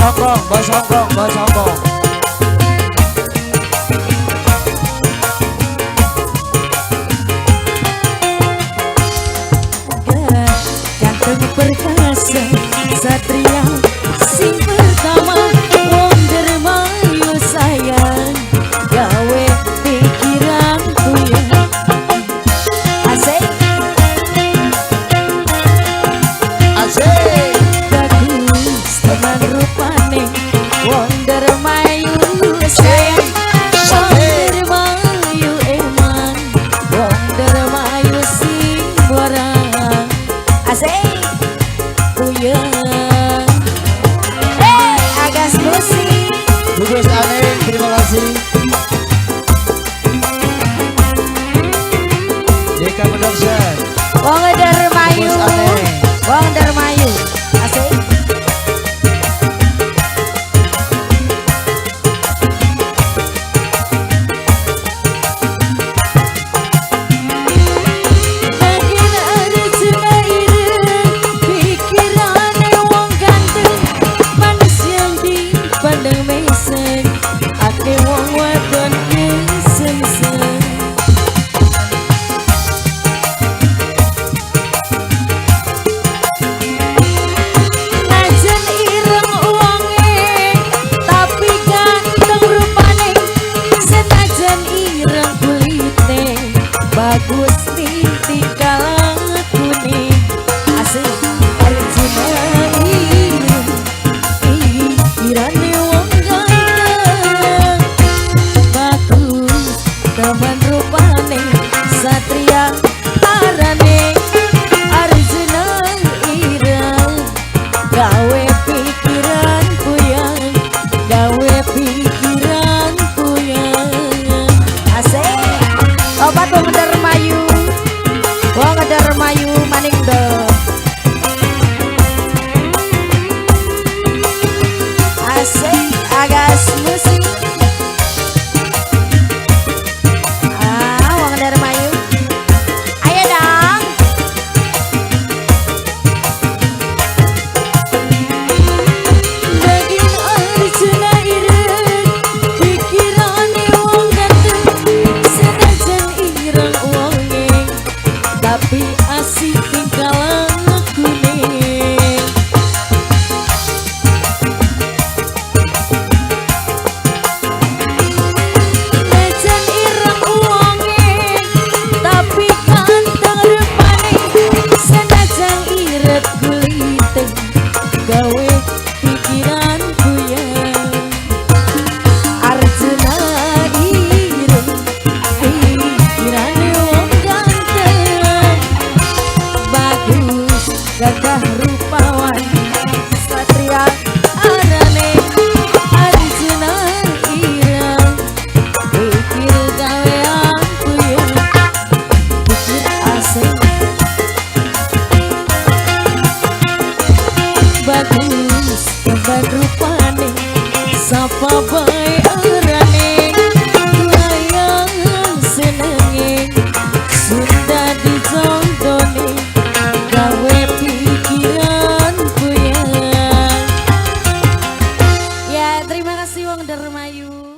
Hongkong, bos Hongkong, bos Hongkong. Ganteng perkasa, satria sing pertama, wong dermayu sayang, gawe pikiranku ya. Asik, Asik. bagus teman rupane, wong dermayu sayang, wong dermayu emang, wong dermayu sing borang. Asik, puyeng. Hey, Agas musik. Gugus Aneh, terima kasih. Deka Production. Wong Darmayu, Gugus Aneh. wong Darmayu. Asik. Makin arjuna ireng, pikirane wong ganteng, manis yang dipandang mesem, ake wong wadon kesem-sem. Najan ireng wonge, tapi ganteng rupane, senajan ireng kulite, bagus tingkah lakune. Asik, Arjuna ireng, pikirane wong ganteng, bagus teman rupane, satria arane. Arjuna ireng, gawe pikiran puyeng, gawe pikiran puyeng. Asik, obat wong Darmayu, wong Darmayu maning do. Asik, Agas musik. Wong Darmayu, ayo dong. Daging Arjuna ireng, pikirane wong ganteng, senajan ireng wonge, tapi asik tingkah lakune. Najan ireng wonge, tapi ganteng rupane, senajan iret kulite, gawe pikiran puyeng. Arjuna ireng, pikirane wong ganteng, bagus gagah rupawan, satria arane. Arjuna ireng, pikir gawean puyeng, pikir asik, bagus teman rupane, sapa bae arane, layang senenge, sunda dijontone, gawe pikiran puyeng. Ya, terima kasih wong Darmayu.